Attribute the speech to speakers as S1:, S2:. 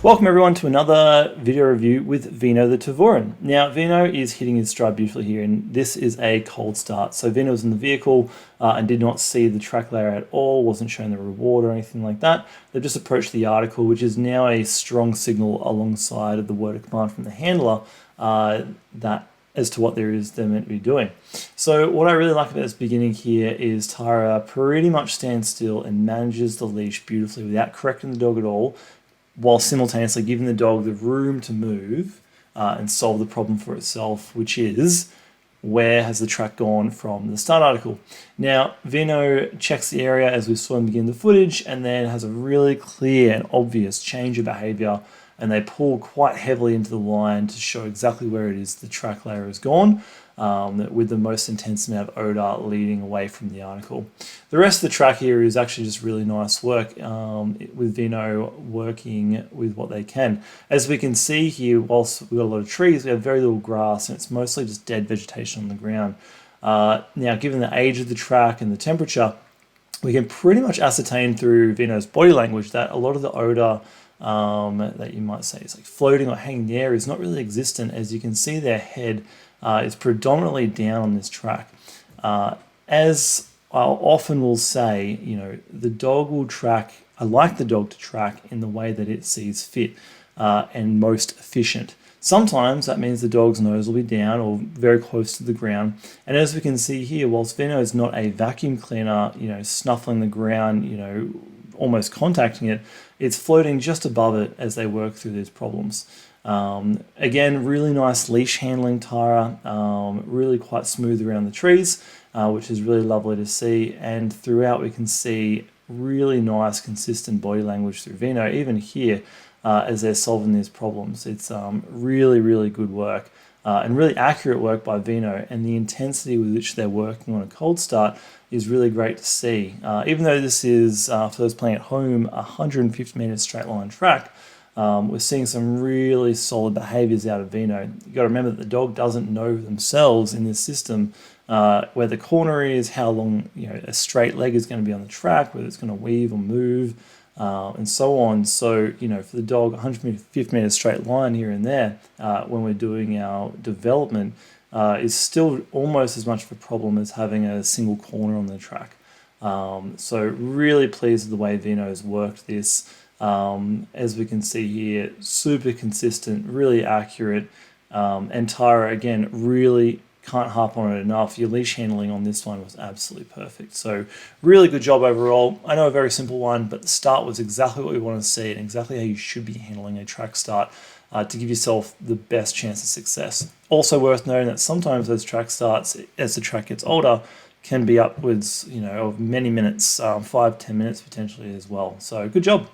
S1: Welcome everyone to another video review with Vino the Tavoran. Now Vino is hitting his stride beautifully here, and this is a cold start. So Vino was in the vehicle and did not see the track layer at all, wasn't shown the reward or anything like that. They've just approached the article, which is now a strong signal alongside of the word of command from the handler that as to what they're meant to be doing. So what I really like about this beginning here is Tyra pretty much stands still and manages the leash beautifully without correcting the dog at all, while simultaneously giving the dog the room to move and solve the problem for itself, which is where has the track gone from the start article. Now, Vino checks the area as we saw him begin the footage and then has a really clear and obvious change of behavior, and they pull quite heavily into the line to show exactly where it is the track layer has gone, with the most intense amount of odor leading away from the article. The rest of the track here is actually just really nice work with Vino working with what they can. As we can see here, whilst we've got a lot of trees, we have very little grass and it's mostly just dead vegetation on the ground. Now, given the age of the track and the temperature, we can pretty much ascertain through Vino's body language that a lot of the odor that you might say is like floating or hanging in the air is not really existent. As you can see, their head is predominantly down on this track. As I often will say, you know, the dog will track, I like the dog to track in the way that it sees fit and most efficient. Sometimes that means the dog's nose will be down or very close to the ground. And as we can see here, whilst Vino is not a vacuum cleaner, you know, snuffling the ground, you know, almost contacting it, it's floating just above it as they work through these problems. Again, really nice leash handling, Tyra, really quite smooth around the trees, which is really lovely to see. And throughout we can see really nice consistent body language through Vino, even here as they're solving these problems. It's really, really good work and really accurate work by Vino, and the intensity with which they're working on a cold start is really great to see. Even though this is, for those playing at home, a 150 meter straight line track, we're seeing some really solid behaviors out of Vino. You've got to remember that the dog doesn't know themselves in this system where the corner is, how long, you know, a straight leg is going to be on the track, whether it's going to weave or move, and so on. So, you know, for the dog, 150 meter straight line here and there when we're doing our development is still almost as much of a problem as having a single corner on the track. So really pleased with the way Vino's worked this. As we can see here, super consistent, really accurate, and Tyra, again, really can't harp on it enough. Your leash handling on this one was absolutely perfect. So really good job overall. I know a very simple one, but the start was exactly what we want to see and exactly how you should be handling a track start to give yourself the best chance of success. Also worth noting that sometimes those track starts, as the track gets older, can be upwards, you know, of many minutes, 5-10 minutes potentially as well. So good job.